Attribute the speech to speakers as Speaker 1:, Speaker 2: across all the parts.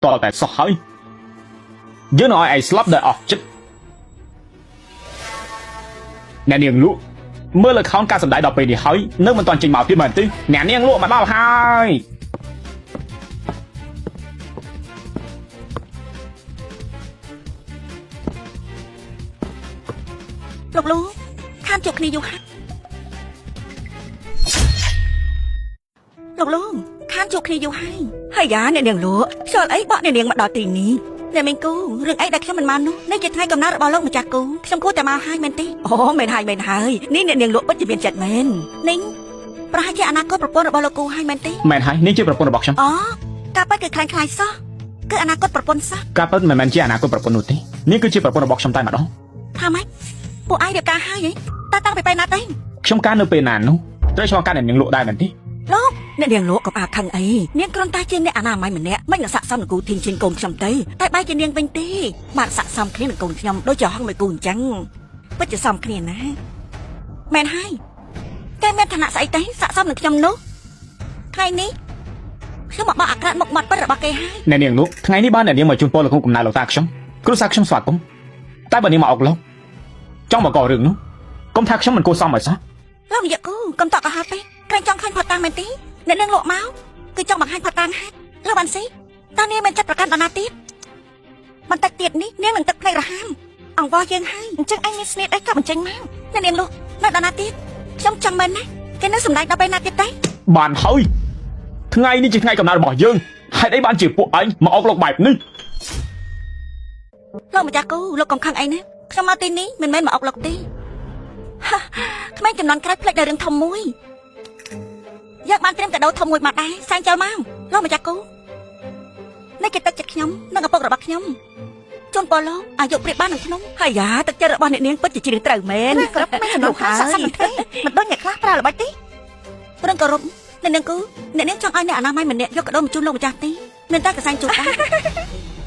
Speaker 1: តតែសោះហើយយើងនឹងឲ្យឯងស្លាប់ដោយអស់ចិត្តអ្នកនាងលក់មើលលើខោនការសម្ដែងដល់ពេលនេះហើយនៅមិនទាន់ចេញមកទៀតមែនទេអ្នកនាងលក់មកដល់ហើយ
Speaker 2: លោកលូខានជួបគ្នាយូរហើយលោកលូខានជួបគ្នាយូរហើយយ៉ាអ្នកនាងលក់ខ្យល់អីបក់អ្នកនាងមកដល់ទីនេះអ្នកមីងគូរឿងអីដែលខ្ញុំមិនបាននោះនេះជាថ្ងៃកំណើតរបស់លោកម្ចាស់គូខ្ញុំគួរតែមកហើយមែនទេអូមែនហើយនេះអ្នកនាងលក់ពិតជាមានចិត្តមែននេះប្រហែលជាអនាគតប្រពន្ធរបស់លោកគូហើយមែនទេម
Speaker 1: ែនហើយនេះជាប្រពន្ធរបស់ខ្ញុំ
Speaker 2: អូការប៉ិតគឺខ្លាំងសោះគឺអនាគតប្រពន្ធសោះក
Speaker 1: ារប៉ិតមិនមែនជាអនាគតប្រពន្ធនោះទេនេះគឺជាប្រពន្ធរបស់ខ្ញុំតែម្ដង
Speaker 2: ថាម៉េចពួកឯងរៀបការហើយហ៎តើតាំងពីពេលណាទេខ
Speaker 1: ្ញុំការនៅពេលណានោះត្រូវឆ្លងកាត់អ្នកនាងលក់ដែរមែនទេ
Speaker 2: លោកអ្នកនាងលក់ក៏អាចខឹងអីនាងគ្រាន់តែជាអ្នកអនាម័យម្នាក់មិននឹងស័ក្តិសមនឹងគូធីងជាងកូនខ្ញុំទេតែបែរជានាងវិញទេបានស័ក្តិសមគ្នានឹងកូនខ្ញុំដូចជាហងមួយគូអញ្ចឹងពិតជាសមគ្នាណាមែនហើយតែមានឋានៈស្អីទេស័ក្តិសមនឹងខ្ញុំនោះថ្ងៃនេះខ្ញុំមកបោះអាក្រាតមុខមាត់ពិតរបស់គេហើយ
Speaker 1: អ្នកនាងលក់ថ្ងៃនេះបានអ្នកនាងមកជូនពរលោកកំណើតលោកតាខ្ញុំគ្រួសារខ្ញុំស្វាគមន៍តែបើនាងមកអុកលោកចង់មកករឿងនោះកុំថាខ្ញុំមិនគួរសមឲ្យសោះល
Speaker 2: ោកនិយាយកូកុំតក់កុហកពេកក្រែងចង់ឃើញផាត់តាំងមែនទេអ្នកនាងលក់មកគឺចង់បង្ហាញផាត់តាំងហេតុលោកបានស៊ីតើនាងមានចិត្តប្រកាន់ដល់ណាទៀតបន្តិចទៀតនេះនាងនឹងទឹកភ្នែករហាមអង្វរយើងហើយអញ្ចឹងអញមានស្នេហ៍អីក៏បញ្ចេញមកអ្នកនាងលក់នៅដល់ណាទៀតខ្ញុំចង់មែនណាគេនៅសម្ដែងដល់ពេលណាទៀតទេ
Speaker 1: បានហើយថ្ងៃនេះជាថ្ងៃកំណើតរបស់យើងហេតុអីបានជាពួកឯងមកអុកលោកបែបនេះល
Speaker 2: ោកម្ចាស់គូលោកកុំខឹងអីណាខ្ញុំមកទីនេះមិនមែនមកអុកលោកទេក្មេងចំនួនក្រោយផ្លេចដល់រឿងធំមួយយើងបានត្រៀមកាដូធំមួយមកដែរសែងចូលមកលោកម្ចាស់គូនេះជាទឹកចិត្តខ្ញុំនិងឪពុករបស់ខ្ញុំជូនពរលោកអាយុព្រាបបាននឹងខ្ញុំហើយយ៉ាទឹកចិត្តរបស់អ្នកនាងពិតជាជ្រាលត្រូវមែនគ្រប់មិននោះហើយស័ក្តិសមទេមិនដូចអ្នកខ្លះប្រើល្បិចទេព្រឹងគោរពអ្នកនាងគូអ្នកនាងចង់ឲ្យអ្នកអនាម័យម្នាក់យកកាដូមកជូនលោកម្ចាស់ទេមានតែកសែងជូនដែរ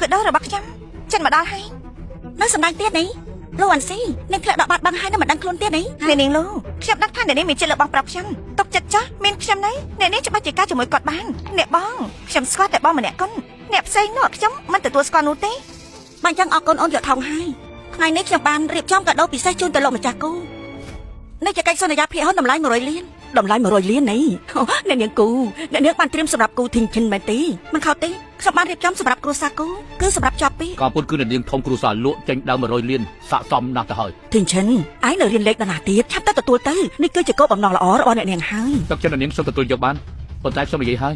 Speaker 2: កាដូរបស់ខ្ញុំចិនមកដល់ហើយនៅសម្ដែងទៀតនេះលោកអានស៊ីនាងធ្លាក់ដកបាត់បង់ហើយនៅមិនដឹងខ្លួនទៀតនេះអ្នកនាងលោកខ្ញុំដឹងថាអ្នកនាងមានចិត្តលើបងប្រាប់ខ្ញុំຕົកចិត្តចាស់មានខ្ញុំនេះអ្នកនាងច្បាស់ជាការជាមួយគាត់បានអ្នកបងខ្ញុំស្គាល់តែបងម្នាក់គុណអ្នកផ្សេងនោះខ្ញុំមិនទទួលស្គាល់នោះទេបានចឹងអរគុណអូនយកថងហើយថ្ងៃនេះខ្ញុំបានរៀបចំកាដូពិសេសជូនទៅលោកម្ចាស់គូនេះជាកិច្ចសន្យាភាគហ៊ុនតម្លៃ100លានតម្លៃ100លាននេះអ្នកនាងគូអ្នកនាងបានត្រៀមសម្រាប់គូធីងឈិនមែនទេមិនខុសទេខ្ញុំបានរៀបចំសម្រាប់គ្រួសារគូគឺសម្រាប់ជាប់ពី
Speaker 3: ក៏ពុតគឺអ្នកនាងធំគ្រួសារលក់ចេញដើម100លានស័ក្តិសមណាស់ទៅហើយ
Speaker 2: ធីងឈិនឯងនៅរៀនលេខដល់ណាទៀតឆាប់ទៅទទួលទៅនេះគឺជាគោលបំណងល្អរបស់អ្នកនាងហើយទ
Speaker 3: ឹកចិត្តអ្នកនាងសូមទទួលយកបានប៉ុន្តែខ្ញុំនិយាយហើយ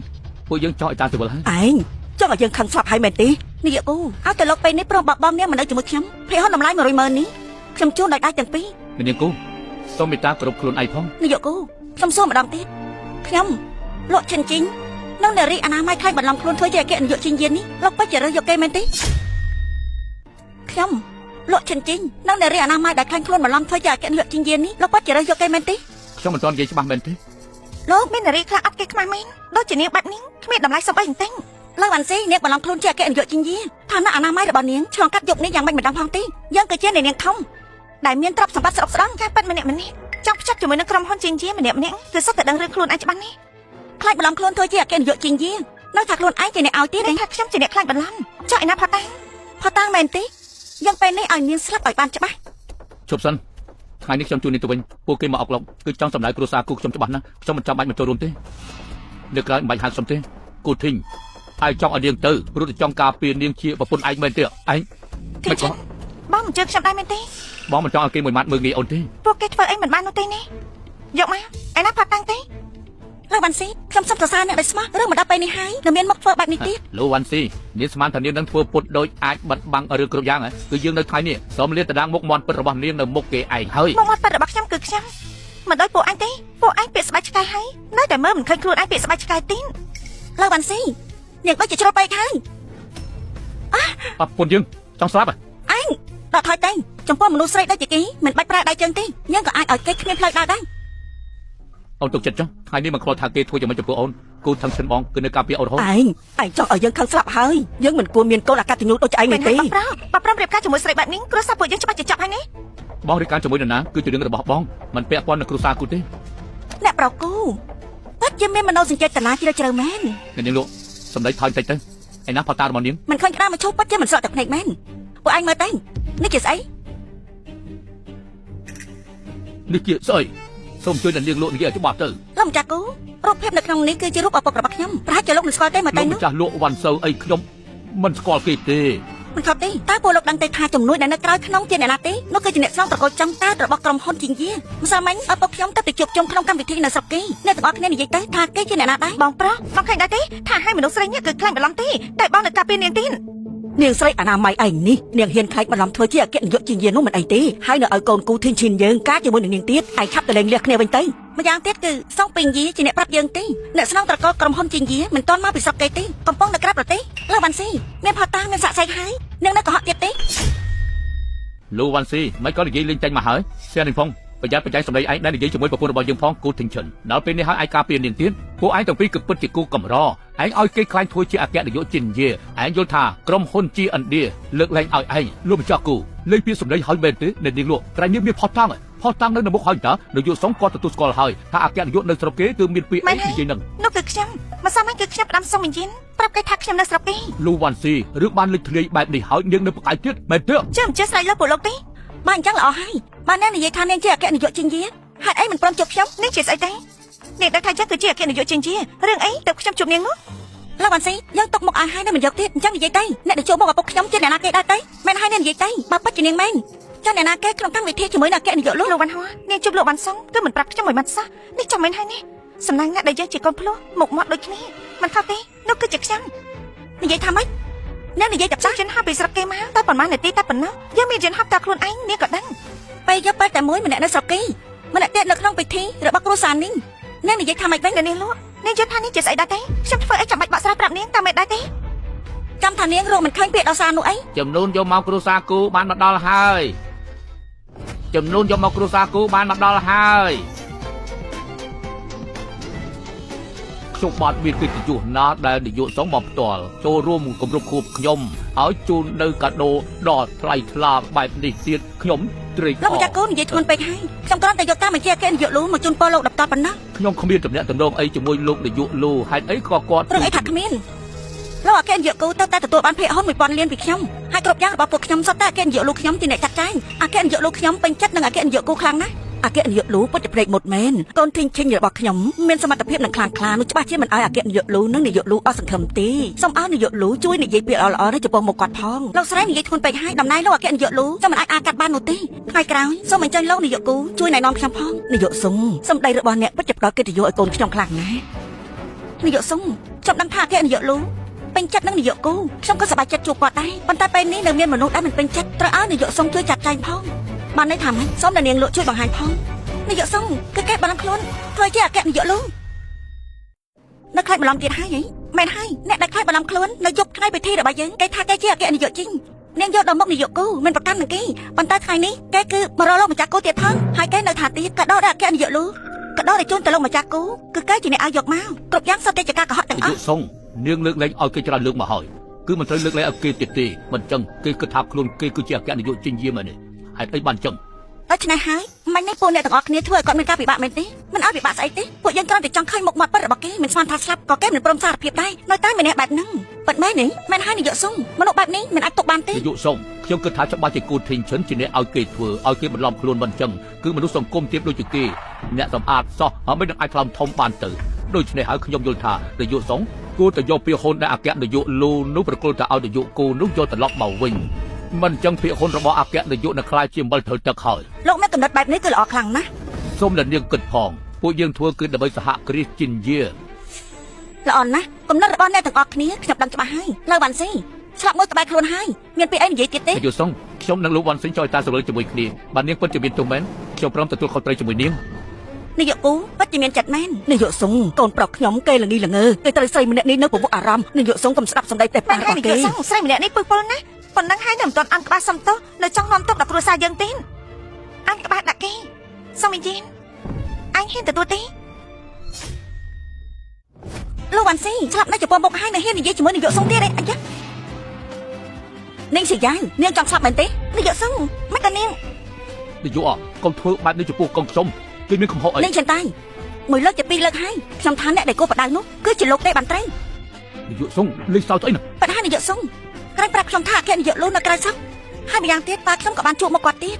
Speaker 3: ពួកយើងចោះឲ្យតាមទៅវិលហើយឯ
Speaker 2: ងចង់ឲ្យយើងខឹងស្លាប់ហើយមែនទេនេះយាគូឲ្យទៅលោកពេលនេះព្រមបបងនាងមកនៅជាមួយខ្ញុំភាគហ៊ុនតម្លៃ100,000នេះខ្ញុំជូនដោយដៃទាំងពីរអ
Speaker 3: ្នកនាងគូសូមមេត្តាគោរពខ្លួនឯងផង
Speaker 2: នេះយាគូខ្ញុំសួរម្ដងទៀតខ្ញុំលក់ចិនជីងនៅនារីអនាម័យខ្លាញ់បន្លំខ្លួនធ្វើជាអគ្គនាយកជីងយាននេះលោកពិតជារើសយកគេមែនទេខ្ញុំលក់ចិនជីងនៅនារីអនាម័យដែលខ្លាញ់ខ្លួនបន្លំធ្វើជាអគ្គនាយកជីងយាននេះលោកពិតជារើសយកគេមែនទេខ
Speaker 3: ្ញុំមិនទាន់និយាយច្បាស់មែនទេល
Speaker 2: ោកមាននារីខ្លះអត់គេខ្មាស់មែនដូចជានាងបាត់នាងគ្មានតម្លៃសពអីទេលើអានស៊ីនាងបន្លំខ្លួនជាអគ្គនាយកជីងយានឋានៈអនាម័យរបស់នាងឆ្លងកាត់យកនាងយ៉ាងមិនដឹងផងទេយើងគឺជានាងធំដែលមានទ្រព្យសម្បត្តិស្រុកស្ដង់ការប៉ិតម្នាក់ចង់ភ្ជាប់ជាមួយនឹងក្រុមហ៊ុនជីងយាម្នាក់គឺសុទ្ធតែដឹងរឿងខ្លួនឯងច្បាស់នេះខ្លាចបន្លំខ្លួនធ្វើជាអគ្គនាយកជីងយានៅថាខ្លួនឯងជាអ្នកឲ្យទៀតថាខ្ញុំជាអ្នកខ្លាចបន្លំចុះឯណាផតាំងមែនទេយើងពេលនេះឲ្យនាងស្លាប់ឲ្យបានច្បាស់ជ
Speaker 3: ប់សិនថ្ងៃនេះខ្ញុំជួននេះទៅវិញពួកគេមកអុកឡុកគឺចង់សម្ដៅគ្រួសារគូខ្ញុំច្បាស់ណាស់ខ្ញុំមិនចាំបាច់មកចូលរួមទេលើកក្រោយមិនបាច់ហៅខ្ញុំទេគូធីងហើយចង់ឲ្យនាងទៅព្រោះតែចង់ការពារនាងជាប្រពន្ធឯងមែនទេឯង
Speaker 2: មិនក៏បងមិនជឿខ្ញុំដែរមែនទេប
Speaker 3: ងមិនចង់ឲ្យគេមួយម៉ាត់មើលងាយអូនទេព
Speaker 2: ួកគេធ្វើអីមិនបាននោះទេនេះយកមកឯណាផាត់តាំងទេលោកវ៉ាន់ស៊ីខ្ញុំសុំសរសើរអ្នកដែលស្មោះរឿងមកដល់ពេលនេះហើយនៅមានមកធ្វើបែបនេះទៀត
Speaker 3: លោកវ៉ាន់ស៊ីនាងស្មានថានាងនឹងធ្វើពុតដូចអាចបិទបាំងរឿងគ្រប់យ៉ាងគឺយើងនៅថ្ងៃនេះសូមលាតតាំងមុខមាត់ពិតរបស់នាងនៅមុខគេឯងហើយ
Speaker 2: មុខមាត់ពិតរបស់ខ្ញុំគឺខ្ញុំមិនដូចពួកអញទេពួកអញពាក្យស្បែកឆ្កែហើយនៅតែមើលមិនឃើញខ្លួនអញពាក្យស្បែកឆ្កែទៀតលោកវ៉ាន់ស៊ីនាងដូចជាជ្រុលពេកហើយ
Speaker 3: អពុនយើងចង់ស្លាប់
Speaker 2: អញដល់ថយទៅចំពោះមនុស្សស្រីដូចជាគេមិនបាច់ប្រើដៃជើងទេយើងក៏អាចឲ្យគេគ្មានផ្លូវដើរដែរ
Speaker 3: អូនទុកចិត្តចុះថ្ងៃនេះមិនខ្លោចថាគេធ្វើយ៉ាងម៉េចចំពោះអូនគូថឹងឈិនបងគឺនៅការពារអូនរហូត
Speaker 2: ឯងចង់ឲ្យយើងខឹងស្លាប់ហើយយើងមិនគួរមានកូនអកតញ្ញូដូចឯងទេបាប្រំរៀបការជាមួយស្រីបែបនេះគ្រួសារពួកយើងច្បាស់ជាចាប់ហើយនេះ
Speaker 3: បងរៀបការជាមួយនរណាគឺជារឿងរបស់បងមិនពាក់ព័ន្ធនឹងគ្រួសារគូទេ
Speaker 2: អ្នកប្រគូពិតជាមានមនោសញ្ចេតនាជ្រៅជ្រៅមែនន
Speaker 3: ាងលោកសម្ដីថយតិចទៅ ឯណាផតារបស់នាង
Speaker 2: មិនឃើញក្តាមមកឈប់ប៉ាត់ចេះមិនស្រកតែភ្នែកមែនពួកឯងមើលទៅនេះជាស្អី
Speaker 3: នេះជាស្អីសូមជួយដល់នាងលោកនិយាយឲ្យច្បាស់ទៅ
Speaker 2: លោកម្ចាស់គូរូបភាពនៅក្នុងនេះគឺជារូបឪពុករបស់ខ្ញុំប្រហែលជាលោកមិនស្គាល់ទេមើល
Speaker 3: លោ
Speaker 2: ទៅ
Speaker 3: កម្
Speaker 2: នោះ
Speaker 3: ចាស់លក់វ៉ាន់សូវអីខ្ញុំមិនស្គាល់គេទេ
Speaker 2: មិនខុសទេតើពួកលោកដឹងទេថាជំនួយដែលនៅក្រោយក្នុងជាអ្នកណាទេនោះគឺជាអ្នកស្នងប្រកួតចំតារបស់ក្រុមហ៊ុនជីងយាម្សិលមិញឪពុកខ្ញុំទៅជួបជុំក្នុងកម្មវិធីនៅស្រុកគេអ្នកទាំងអស់គ្នានិយាយទៅថាគេជាអ្នកណាដែរបងប្រុសបងឃើញដែរទេថាឲ្យមនុស្សស្រីនេះគឺខ្លាញ់បន្លំទេតែបងនៅការពារនាងទៀតនាងស្រីអនាម័យឯងនេះនាងហ៊ានខ្លាចបន្លំធ្វើជាអគ្គនាយកជីងយានោះមិនអីទេហើយនៅឲ្យកូនគូធីនឈីនយើងការជាមួយនឹងនាងទៀតឯងឆាប់ទៅលេងលះគ្នាវិញទៅម្យ៉ាងទៀតគឺសងពេញយាជាអ្នកប្រាប់យើងទេអ្នកស្នងប្រកួតក្រុមហ៊ុនជីងយាមិនទាន់មកពីស្រុកគេទេកំពុងនៅក្រៅប្រទេសលើវ៉ាន់ស៊ីមានផតាមានសាក់សៃហើយនាងនៅកុហកទៀតទេ
Speaker 3: លោកវ៉ាន់ស៊ីមិនក៏និយាយលេងចាញ់មកហើយសៀននេះផងប្រយ័ត្នប្រយែងសម្ដីឯងដែលនិយាយជាមួយប្រពន្ធរបស់យើងផងគូធីងឈិនដល់ពេលនេះហើយឯងការពារនាងទៀតពួកឯងទាំងពីរគឺពិតជាគូកម្រឯងឲ្យគេខ្លាញ់ធ្វើជាអគ្គនាយកជីនយាឯងយល់ថាក្រុមហ៊ុន GND លើកលែងឲ្យឯងលោកម្ចាស់គូលេងពីសម្ដីឲ្យមែនទេអ្នកនាងលក់ក្រែងមានផតាំងនៅមុខហើយតានាយកសងគាត់ទទួលស្គាល់ហើយថាអគ្គនាយកនៅស្រុកគេគឺមានពាក្យអីនិយាយនឹង
Speaker 2: នោះគឺខ្ញុំម្សិលមិញគឺខ្ញុំផ្ដាំសុំវិញ្ញាណប្រាប់គេថាខ្ញុំនៅស្រុកគេ
Speaker 3: លោកវ៉ាន់ស៊ីរឿងបានលេចធ្លាយបែបនេះហើយនាងនៅប្រកែកទៀតមែនទេ
Speaker 2: ជឿមិនជឿស្រ័យលើពួកលោកទេបានអញ្ចឹងល្អហើយបានអ្នកនិយាយថានាងជាអគ្គនាយកជីងយាហេតុអីមិនព្រមជួបខ្ញុំនាងជាស្អីទេនាងដឹងថាយ៉ាងគឺជាអគ្គនាយកជីងយារឿងអីទៅខ្ញុំជួបនាងនោះលោកវ៉ាន់ស៊ីយើងຕົកមុខឲ្យហើយនៅមិនយកទៀតអញ្ចឹងនិយាយទៅអ្នកទៅជួបមកឪពុកខ្ញុំជាអ្នកណាគេដែរទៅមែនហើយនាងនិយាយទៅបើពិតជានាងមែនចាអ្នកណាគេក្នុងកម្មវិធីជាមួយនឹងអគ្គនាយកលោកវ៉ាន់ហួរនាងជួបលោកវ៉ាន់សុងគឺមិនប្រាប់ខ្ញុំមួយម៉ាត់សោះនេះចាំមែនហើយនេះសំណាងអ្នកដែលយើងជាកូនភ្លោះមុខមាត់ដូចគ្នាមិនខុសទេនោះគឺជាខ្ញុំនិយាយថាម៉េចអ្នកនិយាយតែចាស់យន្តហោះពីស្រុកគេមកតែប៉ុន្មាននាទីតែប៉ុណ្ណោះយើងមានយន្តហោះតាខ្លួនឯងនាងក៏ដឹងពេលយកពេលតែមួយម្នាក់នៅស្រុកគេម្នាក់ទៀតនៅក្នុងពិធីរបស់គ្រួសារនេះអ្នកនិយាយថាម៉េចវិញនាងលក់នាងយល់ថានាងជាស្អីដែរទេខ្ញុំធ្វើអីចាំបាច់បកស្រាយប្រាប់នាងតែមិនដែរទេចាំថានាងរកមិនឃើញពាក្យដល់សារនោះអី
Speaker 3: ចំនួនយកមកគ្រួសារគូបានមកដល់ហើយចំនួនយកមកគ្រួសារគូបានមកដល់ហើយខ្ញុំបាទមានកិត្តិយសណាស់ដែលនាយកសង្ឃមកផ្ទាល់ចូលរួមគម្រប់ខួបខ្ញុំឲ្យជូននៅកាដូដល់ថ្លៃថ្លាបែបនេះទៀតខ្ញុំត្រេកអរ
Speaker 2: លោកម្ចាស់កូននិយាយធ្ងន់ពេកហើយខ្ញុំគ្រាន់តែយកតាមបញ្ជាអគ្គនាយកលូមកជូនពរលោកដបតប៉ុណ្ណា
Speaker 3: ខ្ញុំគ្មានទំនាក់ទំនងអីជាមួយលោកនាយកលូហេតុអីក៏គាត់
Speaker 2: រឿងអីថាគ្មានលោកអគ្គនាយកគូទៅតែទទួលបានភាគហ៊ុន 1000 លានពីខ្ញុំហើយគ្រប់យ៉ាងរបស់ពួកខ្ញុំសុទ្ធតែអគ្គនាយកលូខ្ញុំជាអ្នកចាត់ចែងអគ្គនាយកលូខ្ញុំពេញចិត្តនឹងអគ្គនាយកគូខ្លាំងណាស់អគ្គនាយកលូពិតជាព្រេកមុតមែនកូនធីងឈិញរបស់ខ្ញុំមានសមត្ថភាពនឹងខ្លាំងខ្លានោះច្បាស់ជាមិនឲ្យអគ្គនាយកលូនិងនាយកលូអស់សង្ឃឹមទេសូមឲ្យនាយកលូជួយនិយាយពាក្យល្អៗនៅចំពោះមុខគាត់ផងលោកស្រីនិយាយធ្ងន់ពេកហើយតំណែងលោកអគ្គនាយកលូចាំមិនអាចកាត់បាននោះទេថ្ងៃក្រោយសូមអញ្ជើញលោកនាយកគូជួយណែនាំខ្ញុំផងនាយកសុងសម្ដីរបស់អ្នកពិតជាផ្ដល់កិត្តិយសឲ្យកូនខ្ញុំខ្លាំងណាស់នាយកសុងខ្ញុំដឹងថាអគ្គនាយកលូពេញចិត្តនឹងនាយកគូខ្ញុំក៏សប្បាយចិត្តជួបគាត់ដែរប៉ុន្តែពេលនេះនៅមានមនុស្សដែលមិនពេញចិត្តត្រូវឲ្យនាយកសុងជួយចាត់ចែងផងបានន័យថាម៉េចសូមដល់នាងលោកជួយបង្ហាញផងនាយកសុងគឺគេបានខ្លួនធ្វើជាអគ្គនាយកលូនៅខ្លាចបន្លំទៀតហើយហីមែនហើយអ្នកដែលខ្លាចបន្លំខ្លួននៅយប់ថ្ងៃពិធីរបស់យើងគេថាគេជាអគ្គនាយកជីងនាងយកដល់មុខនាយកគូមិនប្រកាន់នឹងគេប៉ុន្តែថ្ងៃនេះគេគឺមករកលោកម្ចាស់គូទៀតផងហើយគេនៅថាទៀតក៏ដោដល់អគ្គនាយកលូក៏ដោឲ្យជូនទៅលោកម្ចាស់គូគឺគេជាអ្នកឲ្យយកមកគ្រប់យ៉ាងសុទ្ធតែជាការកុហកទាំងអ
Speaker 3: នា
Speaker 2: ស់
Speaker 3: យកសុងនាងលើកលែងឲ្យគេច្រើនលើកមកហើយគឺមិនត្រូវលើកលែងឲ្យគេទៀតទេមិនចឹងគេគិតថាខ្លួនគេគឺជាអគ្គនាយកជីងយាមែនទេហេតុអីបានចឹង
Speaker 2: ដូច្នេះហើយមិននេះពួកអ្នកទាំងអស់គ្នាធ្វើឲ្យគាត់មានការពិបាកមែនទេមិនឲ្យពិបាកស្អីទេពួកយើងគ្រាន់តែចង់ឃើញមុខមាត់ពិតរបស់គេមិនស្មានថាស្លាប់ក៏គេមិនព្រមសារភាពដែរនៅតែម្នាក់បែបហ្នឹងពិតមែនទេមិនហើយនាយកសុងមនុស្សបែបនេះមិនអាចទុកបានទេ
Speaker 3: នាយកសុំខ្ញុំគិតថាច្បាស់ជាគូធីងឈិនជាអ្នកឲ្យគេធ្វើឲ្យគេបន្លំខ្លួនមិនចឹងគឺមនុស្សសង្គមទៀតដូចជាគេអ្នកសម្អាតសោះហើយមិននឹងអាចខ្លាំធំបានទៅដូច្នេះហើយខ្ញុំយល់ថានាយកសុងគួរតែយកពាក្យហ៊ុនដែលអគ្គនាយកលូនោះប្រគល់ទៅឲ្យនាយកគូនោះយកត្រឡប់មកវិញមិនចឹងពាក្យហ៊ុនរបស់អគ្គនាយកនៅខ្លាចជាអំបិលត្រូវទឹកហើយ
Speaker 2: លោកអ្នកកំណត់បែបនេះគឺល្អខ្លាំងណាស់
Speaker 3: សូមតែនាងគិតផងពួកយើងធ្វើគឺដើម្បីសហគ្រាសជីនយា
Speaker 2: ល្អណាស់កំណត់របស់អ្នកទាំងអស់គ្នាខ្ញុំដឹងច្បាស់ហើយលើវ៉ាន់ស៊ីស្លាប់មួយក្បែរខ្លួនហើយមានពីអីនិយាយទៀតទេ
Speaker 3: នាយកសុងខ្ញុំនិងលោកវ៉ាន់សិនចឲ្យតាសរុបជាមួយគ្នាបាទនាងពិតជាមានទោសមែនខ្ញុំព្រមទទួលខុសត្រូវជាមួយនាង
Speaker 2: នាយកគូពិតជាមានចិត្តមែននាយកសុងកូនប្រុសខ្ញុំគេល្ងីល្ងើគេត្រូវស្រីម្នាក់នេះនៅពពុះអារម្មណ៍នាយកសុងកុំស្ដាប់សម្ដីតែប៉ារបស់គេនាយកសុងស្រីម្នាក់នេះពឹសពលណាស់ប៉ុណ្ណឹងហើយនៅមិនទាន់អង្គក្បាលសំទោសនៅចង់នាំទុកដល់គ្រួសារយើងទេអង្គក្បាលដាក់គេសុំវិញ្ញាណអញហ៊ានទទួលទេលោកវ៉ាន់ស៊ីស្លាប់នៅចំពោះមុខហើយនៅហ៊ាននិយាយជាមួយនាយកសុងទៀតឯងអញ្ចឹងនាងជាយ៉ាងនាងចង់ស្លាប់មែនទេនាយកសុងមិនក៏នាង
Speaker 3: នាយកកុំធ្វើបែបនេះចំពោះកូនខ្ញុំគេមានកំហុសអី
Speaker 2: នាងចិនតាមួយលើកជាពីរលើកហើយខ្ញុំថាអ្នកដែលគោបដៅនោះគឺជាលោកទេបានត្រី
Speaker 3: នាយកសុងលេខសោស្អីណា
Speaker 2: បដិហានាយកសុងក្រែងប្រាប់ខ្ញុំថាអគ្គនាយកលោកនៅក្រៅសោហើយម្យ៉ាងទៀតប៉ាខ្ញុំក៏បានជួបមកគាត់ទៀត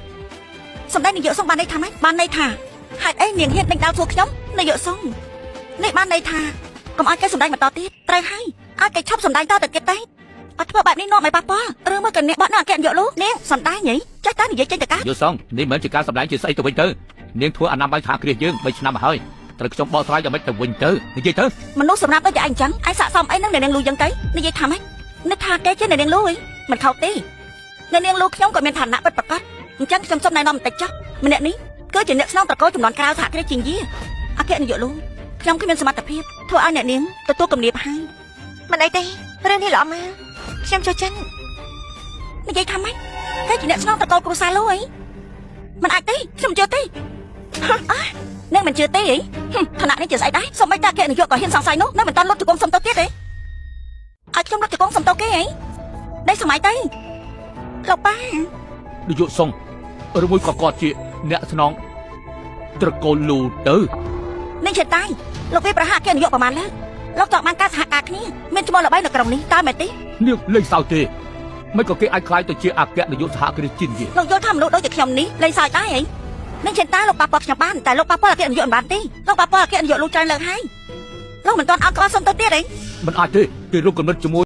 Speaker 2: សម្ដែងនាយកសុងបានន័យថាម៉េចបានន័យថាហេតុអីនាងហ៊ានដេញដោលធ្វើខ្ញុំនាយកសុងនេះបានន័យថាកុំឲ្យគេសម្ដែងបន្តទៀតត្រូវហើយឲ្យគេឈប់សម្ដែងតទៅទៀតទេអត់ធ្វើបែបនេះនាំឲ្យប៉ះពាល់ឬមកកអ្នកបាត់នៅអគ្គនាយកលោកនាងសម្ដែងហីចេះតែនិយាយចេញទៅកា
Speaker 3: នាយកសុងនេះមិនមែនជាការសម្ដែងជាស្អីទៅវិញទៅនាងធ្វើអនាម័យថាគ្រាសយើង3ឆ្នាំមកហើយត្រូវខ្ញុំបកស្រាយយ៉ាងម៉េចទៅវិញទៅនិយាយទៅ
Speaker 2: មនុស្សសម្រាប់ដូចជាឯងចឹងឯងស័កសមអីនឹងអ្នកនាងលូចឹងទៅនិយាយថាម៉េចនឹកថាគេជាអ្នកនាងលូហីមិនខុសទេអ្នកនាងលូខ្ញុំក៏មានឋានៈពិតប្រាកដអញ្ចឹងខ្ញុំសុំណែនាំបន្តិចចុះម្នាក់នេះគឺជាអ្នកស្នងត្រកូលចំនួនក្រៅសហគ្រាសជាងយាអគ្គនាយកលូខ្ញុំគ្មានសមត្ថភាពធ្វើឲ្យអ្នកនាងទទួលគំនាបហើយមិនអីទេរឿងនេះល្អមកខ្ញុំចូលចិត្តនិយាយថាម៉េចគេជាអ្នកស្នងត្រកូលគ្រួសារលូហីមិនអាចទេខ្ញុំជឿទេអ្នកមិនជឿទេហីឋានៈនេះជាស្អីដែរសូម្បីតែអគ្គនាយកក៏ហ៊ានសង្ស័យនោះនៅមិនតាន់លុតជង្គង់សុំទៅទៀតទេឲ្យខ្ញុំលុតជង្គង់សុំទៅគេហីដេកសម័យទៅលោកប៉ា
Speaker 3: នាយកសុងឬមួយក៏គាត់ជាអ្នកស្នងត្រកូលលូទៅ
Speaker 2: នេះជាតាយលោកវាប្រហារអគ្គនាយកប្រហែលលើកលោកចង់បានការសហការគ្នាមានឈ្មោះល្បីនៅក្រុងនេះតើមែនទេ
Speaker 3: នាងលេខសោទេមិនក៏គេអាចខ្លាយទៅជាអគ្គនាយកសហគ្រាសជាតិយា
Speaker 2: លោកយល់ថាមនុស្សដូចជាខ្ញុំនេះលេងសើចដែរហីនេះជាតាលោកប៉ាប៉ាខ្ញុំបានតែលោកប៉ាប៉ាអគ្គនាយកមិនបានទេលោកប៉ាប៉ាអគ្គនាយកលោកច្រើនលើកហើយលោកមិនទាន់អត់ក្បាលសុំទៅទៀតហី
Speaker 3: មិនអាចទេគេរកកំណត់ជាមួយ